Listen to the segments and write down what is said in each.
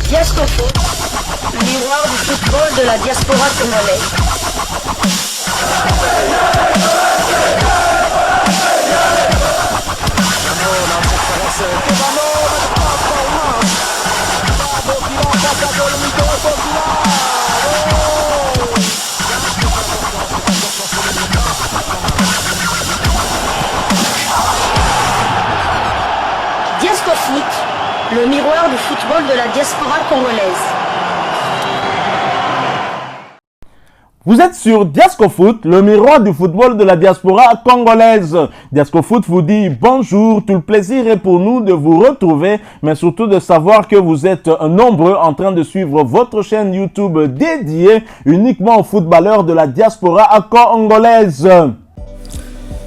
Diasco Foot, le miroir du football de la diaspora congolaise. Diasco Foot, le miroir du football de la diaspora congolaise. Vous êtes sur Diasco Foot, le miroir du football de la diaspora congolaise. Diasco Foot vous dit bonjour, tout le plaisir est pour nous de vous retrouver, mais surtout de savoir que vous êtes nombreux en train de suivre votre chaîne YouTube dédiée uniquement aux footballeurs de la diaspora congolaise.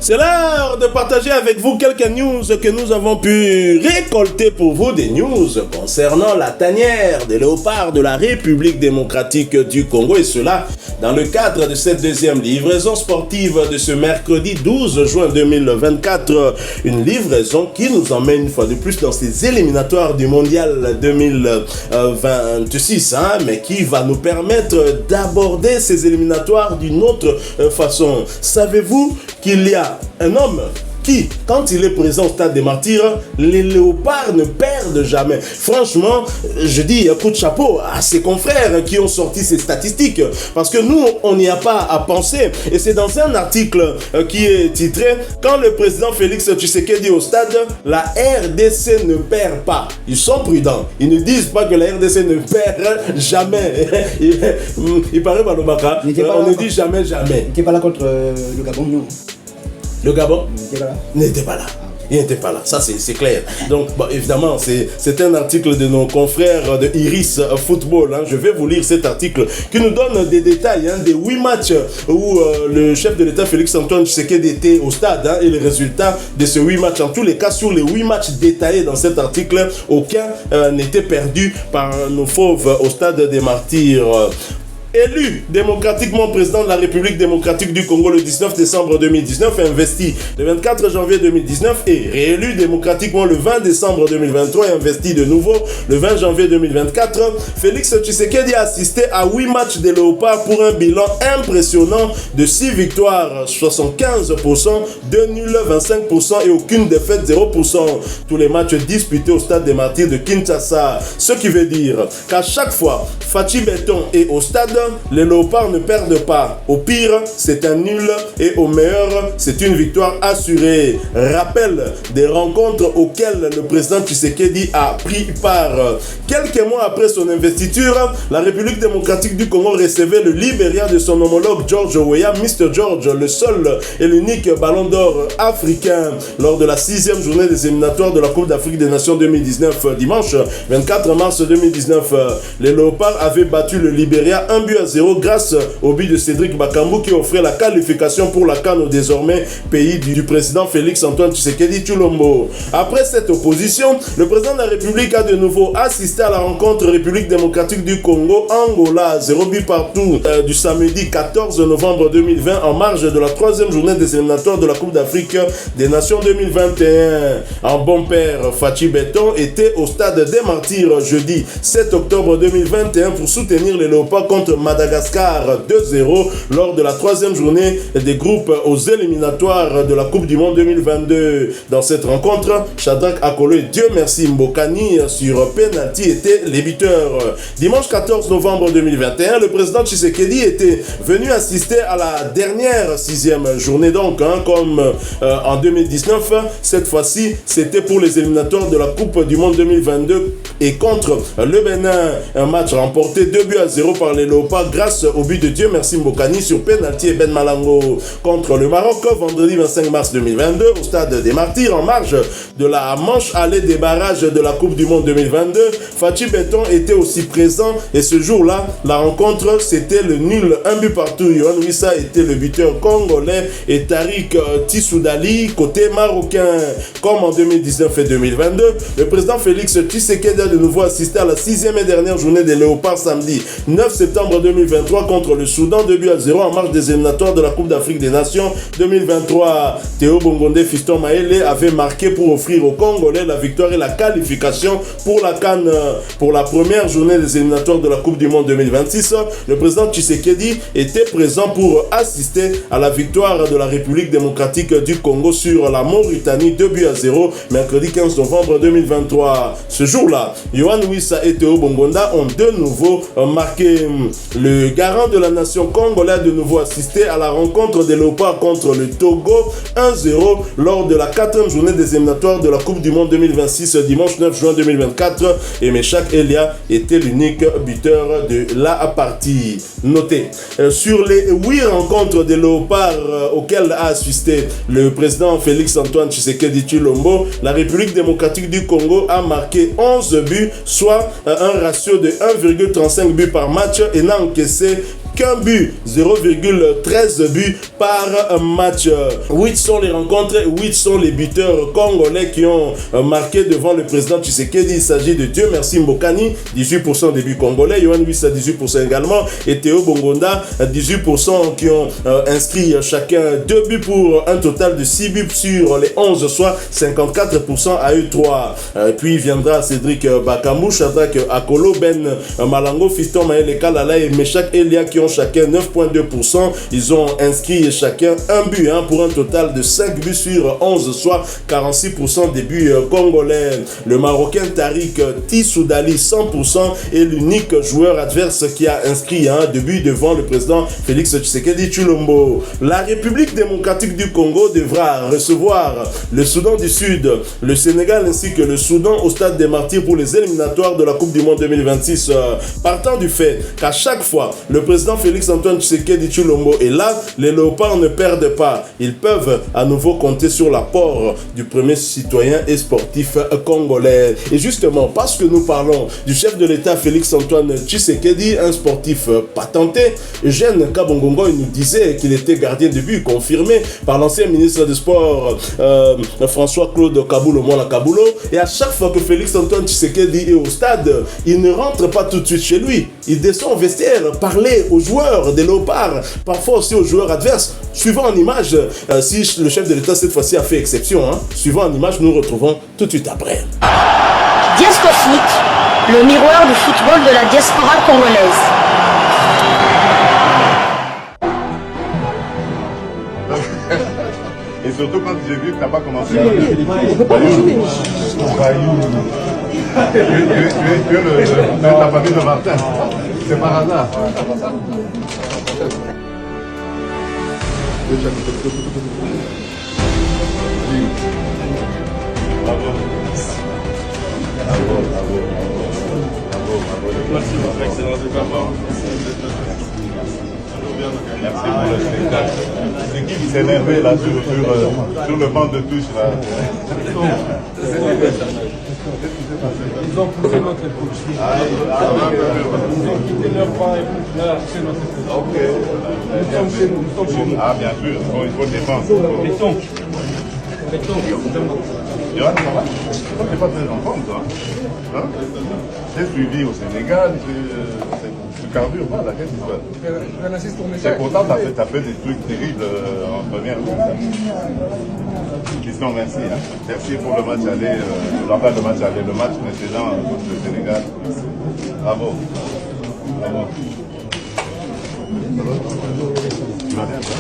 C'est l'heure de partager avec vous quelques news que nous avons pu récolter pour vous, des news concernant la tanière des léopards de la République démocratique du Congo, et cela dans le cadre de cette deuxième livraison sportive de ce mercredi 12 juin 2024, une livraison qui nous emmène une fois de plus dans ces éliminatoires du mondial 2026, mais qui va nous permettre d'aborder ces éliminatoires d'une autre façon. Savez-vous qu'il y a un homme qui, quand il est présent au stade des Martyrs, les léopards ne perdent jamais? Franchement, je dis coup de chapeau à ses confrères qui ont sorti ces statistiques, parce que nous, on n'y a pas à penser. Et c'est dans un article qui est titré « Quand le président Félix Tshisekedi au stade, la RDC ne perd pas ». Ils sont prudents. Ils ne disent pas que la RDC ne perd jamais. Il paraît Malobaka, on ne dit jamais. Il n'était pas là contre le Gabon, non? Le Gabon n'était pas là. Il n'était pas là, ça c'est clair. Donc évidemment, c'est un article de nos confrères de Iris Football. Je vais vous lire cet article qui nous donne des détails des 8 matchs où le chef de l'État Félix Antoine Tshisekedi était au stade et les résultats de ces 8 matchs. En tous les cas, sur les 8 matchs détaillés dans cet article, aucun n'était perdu par nos fauves au stade des Martyrs. Élu démocratiquement président de la République démocratique du Congo le 19 décembre 2019, investi le 24 janvier 2019 et réélu démocratiquement le 20 décembre 2023 et investi de nouveau le 20 janvier 2024, Félix Tshisekedi a assisté à 8 matchs des Léopards pour un bilan impressionnant de 6 victoires, 75%, 2 nuls, 25% et aucune défaite, 0%. Tous les matchs disputés au stade des Martyrs de Kinshasa. Ce qui veut dire qu'à chaque fois, Fachi Béton est au stade, les Léopards ne perdent pas. Au pire, c'est un nul et au meilleur, c'est une victoire assurée. Rappel des rencontres auxquelles le président Tshisekedi a pris part. Quelques mois après son investiture, la République démocratique du Congo recevait le Libéria de son homologue George Weah, Mr. George, le seul et l'unique ballon d'or africain. Lors de la 6e journée des éliminatoires de la Coupe d'Afrique des Nations 2019, dimanche 24 mars 2019, les Léopards avaient battu le Libéria 1-0 grâce au but de Cédric Bakambu qui offrait la qualification pour la CAN au désormais pays du président Félix Antoine Tshisekedi Tshilombo. Après cette opposition, le président de la République a de nouveau assisté à la rencontre République démocratique du Congo-Angola, 0 but partout du samedi 14 novembre 2020 en marge de la 3e journée des éliminatoires de la Coupe d'Afrique des Nations 2021. En bon père, Fachi Béton était au stade des Martyrs jeudi 7 octobre 2021 pour soutenir les Léopards contre Madagascar 2-0 lors de la 3e journée des groupes aux éliminatoires de la Coupe du Monde 2022. Dans cette rencontre, Shadrack Akolo et Dieu merci Mbokani sur penalty étaient les buteurs. Dimanche 14 novembre 2021, le président Tshisekedi était venu assister à la dernière 6e journée donc, comme en 2019. Cette fois-ci, c'était pour les éliminatoires de la Coupe du Monde 2022 et contre le Bénin. Un match remporté 2-0 par les Léopards grâce au but de Dieu merci Mbokani sur penalty et Ben Malango contre le Maroc vendredi 25 mars 2022 au stade des Martyrs en marge de la manche allée des barrages de la Coupe du Monde 2022. Fachi Béton était aussi présent et ce jour-là, la rencontre c'était le nul, un but partout. Yohan Wissa était le buteur congolais et Tariq Tissoudali côté marocain. Comme en 2019 et 2022, le président Félix Tshisekedi a de nouveau assisté à la 6e et dernière journée des Léopards samedi 9 septembre 2023 contre le Soudan, 2-0 en marge des éliminatoires de la Coupe d'Afrique des Nations 2023. Théo Bongondé, Fiston Maele, avait marqué pour offrir aux Congolais la victoire et la qualification pour la CAN pour la première journée des éliminatoires de la Coupe du Monde 2026. Le président Tshisekedi était présent pour assister à la victoire de la République démocratique du Congo sur la Mauritanie 2-0 mercredi 15 novembre 2023. Ce jour-là, Yohan Wissa et Théo Bongonda ont de nouveau marqué. Le garant de la nation congolaise a de nouveau assisté à la rencontre des Léopards contre le Togo 1-0 lors de la 4e journée des éliminatoires de la Coupe du Monde 2026 dimanche 9 juin 2024 et Meshak Elia était l'unique buteur de la partie. Notez, sur les 8 rencontres des Léopards auxquelles a assisté le président Félix Antoine Tshisekedi Tshilombo, la République démocratique du Congo a marqué 11 buts, soit un ratio de 1,35 buts par match et n'a encaissé qu'un but, 0,13 buts par match. 8 sont les rencontres, 8 sont les buteurs congolais qui ont marqué devant le président Tshisekedi. Il s'agit de Dieu merci Mbokani, 18% des buts congolais, Yohan Wissa 18% également, et Théo Bongonda 18% qui ont inscrit chacun 2 buts pour un total de 6 buts sur les 11, soit 54% à eux 3. Puis viendra Cédric Bakambu, Shadrack Akolo, Ben Malango, Fiston Maele Kalala et Meshak Elia qui ont chacun 9,2%. Ils ont inscrit chacun un but pour un total de 5 buts sur 11, soit 46% des buts congolais. Le Marocain Tariq Tissoudali, 100%, est l'unique joueur adverse qui a inscrit deux buts devant le président Félix Tshisekedi Tshilombo. La République démocratique du Congo devra recevoir le Soudan du Sud, le Sénégal ainsi que le Soudan au stade des Martyrs pour les éliminatoires de la Coupe du Monde 2026. Partant du fait qu'à chaque fois le président Félix Antoine Tshisekedi Tshilombo est là, les Léopards ne perdent pas. Ils peuvent à nouveau compter sur l'apport du premier citoyen et sportif congolais. Et justement, parce que nous parlons du chef de l'État Félix Antoine Tshisekedi, un sportif patenté, Eugène Kabongongo, il nous disait qu'il était gardien de but, confirmé par l'ancien ministre des Sports François-Claude Kaboulou Mwana Kaboulou. Et à chaque fois que Félix Antoine Tshisekedi est au stade, il ne rentre pas tout de suite chez lui. Il descend au vestiaire, parler aux joueurs des Léopards, parfois aussi aux joueurs adverses. Suivant en image, si le chef de l'État cette fois-ci a fait exception, suivant en image, nous nous retrouvons tout de suite après. Diasco Foot, le miroir du football de la diaspora congolaise. Et surtout quand j'ai vu que tu n'as pas commencé. Tu es la famille de Martin. C'est par hasard. Merci pour le spectacle. C'est qui s'est énervé là sur le banc de touche là? Ils ont poussé notre épouse. Ils ont quitté leur banc et poussé notre épouse. Ok. Nous sommes chez nous. Ah bien sûr, il faut défendre. Béton. Yohan, ça va? Tu n'es pas très en forme, toi. Hein? J'ai suivi au Sénégal, tu carbures pas, là, qu'est-ce que tu fais? Et pourtant, tu as fait des trucs terribles en première ligue. Christian, merci. Merci pour le match aller, le match précédent contre le Sénégal. Bravo. Bravo. Tu vas bien, toi?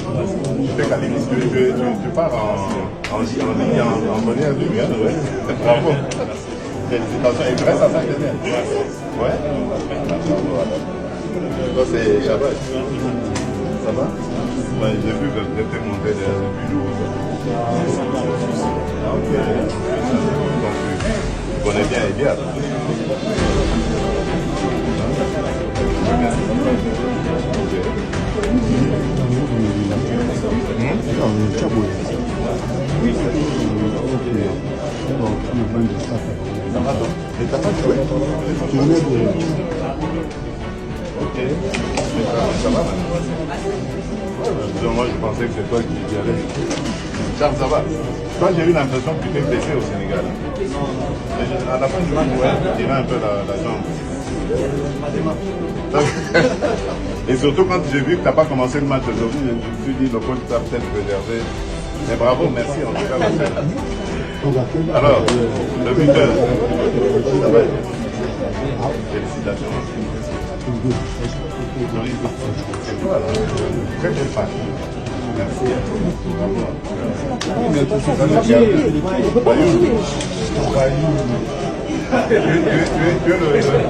Tu fais Kalimis, tu pars en ligne, en première ligue, hein? Ouais. Bravo. Félicitations. Et tu restes à Saint-Étienne? Ouais. Bravo, alors. Toi, c'est Chabat. Ça va? Ouais, j'ai vu que tu étais monté depuis lourd. Ok. Donc, tu connais bien Eliade. Et t'as pas joué? Ok. Ça va maintenant? Moi je pensais que c'est toi qui y allais. Charles, ça va. Toi, j'ai eu l'impression que tu t'es blessé au Sénégal. À la fin du match, ouais, tu tirais un peu la jambe. Et surtout quand j'ai vu que tu n'as pas commencé le match aujourd'hui, je me suis dit, le coach t'a peut-être préservé. Mais bravo, merci en tout cas. Alors, le buteur, ça va. Félicitations. C'est toi, là. Très belle passe. Merci. Bravo. Tu es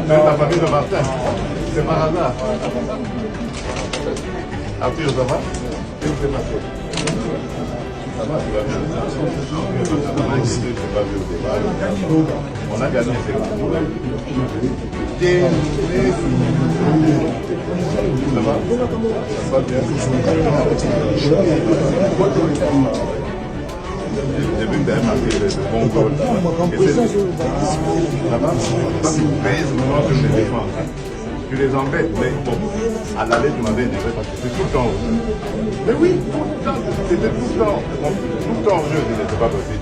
la famille de Martin. C'est par hasard. Arthur, ça va? Qu'est-ce qui s'est passé? Ça va, tu vas bien? Je n'ai pas vu au départ. On a gagné, c'est bon. Ça va? Ça va bien? J'ai vu que tu avais marqué le bon goal. Ça va? Toi, tu pèses moment que je les défends. Tu les embêtes, mais bon, à l'aller, tu m'avais énervé parce que c'est tout le temps. Mais oui, tout le temps. C'était tout le temps. Tout le temps en jeu, c'est pas possible.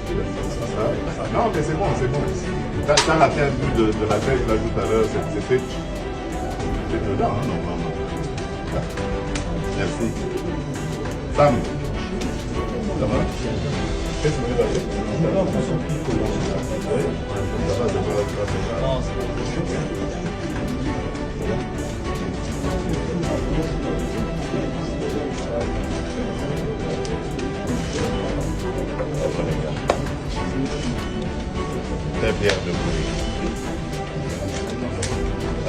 Non, mais c'est bon, c'est bon. T'as raté un but de la tête là tout à l'heure, c'était dedans, hein, normalement. Merci. Sam, ça va? Qu'est-ce que tu veux faire? Ça va, ça va. Très fier de vous.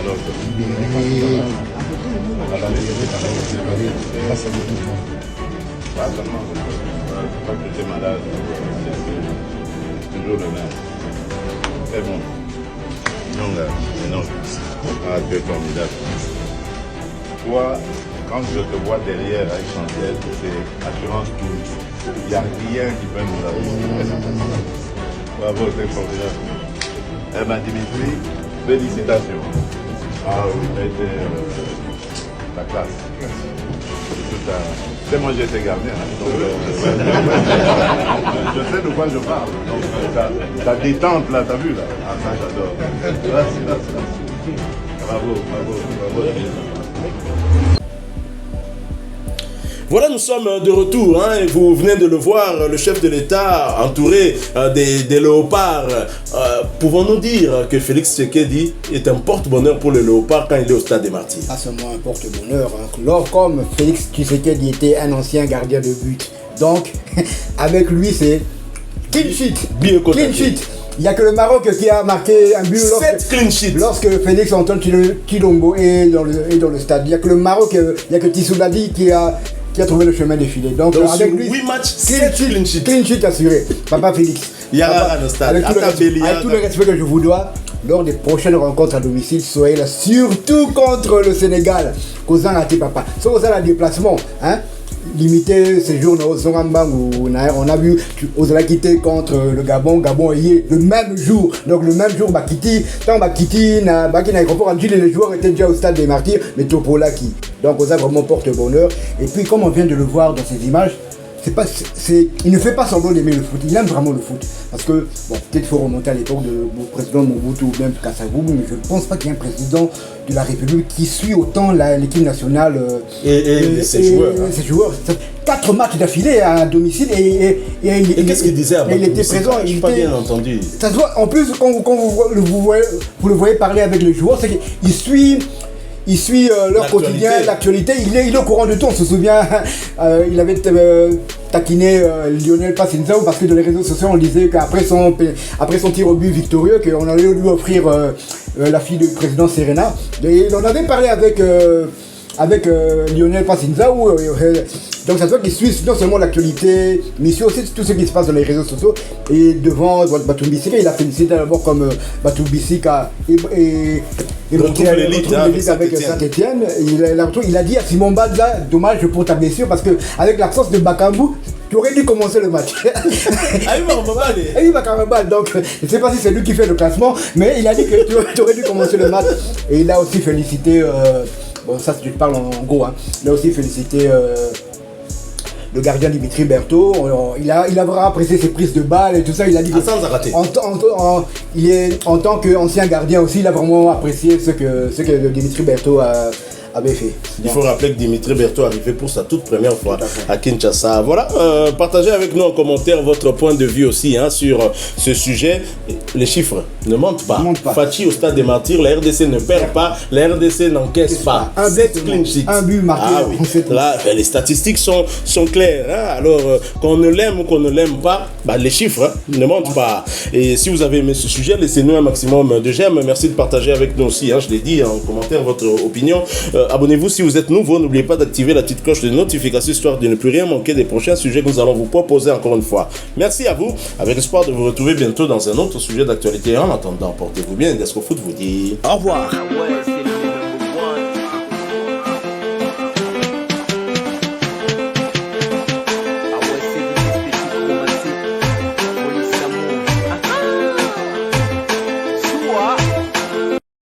Alors, pas seulement, pas que tu es malade, c'est toujours le même. Très bon. Non, là, non. Ah, tu es formidable. Toi, quand je te vois derrière avec Chantiel, c'est assurance tout. Il n'y a rien qui peut nous arriver. Bravo, c'est formidable. Eh bien, Dimitri, félicitations. Ah oui, tu as été la classe. C'est moi, j'ai été gardien. Hein, donc, je sais de quoi je parle. Donc, ta détente, là, t'as vu, là? Ah, ça, j'adore. Merci. Bravo. Voilà, nous sommes de retour, hein, et vous venez de le voir, le chef de l'État entouré des léopards. Pouvons-nous dire que Félix Tshisekedi est un porte-bonheur pour le léopard quand il est au stade des Martyrs? Pas seulement un porte-bonheur, hein. Comme Félix Tshisekedi était un ancien gardien de but. Donc, avec lui, c'est clean sheet. Clean sheet. Il n'y a que le Maroc qui a marqué un but lorsque Félix Antoine Tshilombo est dans le stade. Il n'y a que le Maroc, il n'y a que Tissoudadi qui a trouvé le chemin défilé. Donc avec lui, 8 matchs, clean sheet assuré. Papa Félix. Yara au stade. Avec tout le respect que je vous dois, lors des prochaines rencontres à domicile, soyez là, surtout contre le Sénégal. Causant à tes papas. Sauf ça, le déplacement, hein. Limité ces jours au Zongambang où on a vu Ozala quitter contre le Gabon est le même jour. Donc le même jour, Bakiti, tant Bakiti, Bakiti n'a pas rendu, les joueurs étaient déjà au stade des Martyrs, mais Topola qui. Donc Ozala vraiment porte bonheur. Et puis comme on vient de le voir dans ces images, il ne fait pas semblant d'aimer le foot, il aime vraiment le foot. Parce que, bon, peut-être qu'il faut remonter à l'époque du président Mobutu ou même Kasavubu, mais je ne pense pas qu'il y ait un président de la République qui suit autant l'équipe nationale et ses joueurs. Ses joueurs. 4 matchs d'affilée à domicile et qu'est-ce qu'il disait avant? Il était présent. Je n'ai pas bien entendu. Ça se voit, en plus, quand vous le voyez parler avec les joueurs, c'est qu'il suit. Il suit leur quotidien, l'actualité, il est au courant de tout. On se souvient, il avait taquiné Lionel Passinzao parce que dans les réseaux sociaux on disait qu'après son tir au but victorieux, qu'on allait lui offrir la fille du président Serena. Et on avait parlé avec Lionel Passinzao. Donc ça se voit qu'il suit non seulement l'actualité, mais il suit aussi tout ce qui se passe dans les réseaux sociaux. Et devant Batou Bissika, il a félicité d'abord comme Batou Bissika et retrouve l'élite avec Saint-Etienne. Il a dit à Simon Badza, dommage pour ta blessure parce que avec l'absence de Bakambu, tu aurais dû commencer le match. Oui, donc je ne sais pas si c'est lui qui fait le classement, mais il a dit que tu aurais dû commencer le match. Et il a aussi félicité, bon ça je te parle en gros, hein. Il a aussi félicité le gardien Dimitri Berthaud. Il a vraiment apprécié ses prises de balles et tout ça. Il a dit que Hassan Zaraté. en tant qu'ancien gardien aussi, il a vraiment apprécié ce que Dimitri Berthaud avait fait. Il faut rappeler que Dimitri Berthaud arrivait pour sa toute première fois à Kinshasa. Voilà, partagez avec nous en commentaire votre point de vue aussi sur ce sujet. Les chiffres ne mentent pas. Fachi au stade des martyrs, la RDC ne perd pas, la RDC n'encaisse pas. 7 clean sheets. Un but marqué. Ah oui. Là, les statistiques sont claires. Alors, qu'on ne l'aime ou qu'on ne l'aime pas, les chiffres ne mentent pas. Et si vous avez aimé ce sujet, laissez-nous un maximum de j'aime. Merci de partager avec nous aussi. Je l'ai dit en commentaire votre opinion. Abonnez-vous si vous êtes nouveau. N'oubliez pas d'activer la petite cloche de notification histoire de ne plus rien manquer des prochains sujets que nous allons vous proposer encore une fois. Merci à vous. Avec l'espoir de vous retrouver bientôt dans un autre sujet d'actualité. En attendant, portez-vous bien. Diasco Foot vous dit au revoir.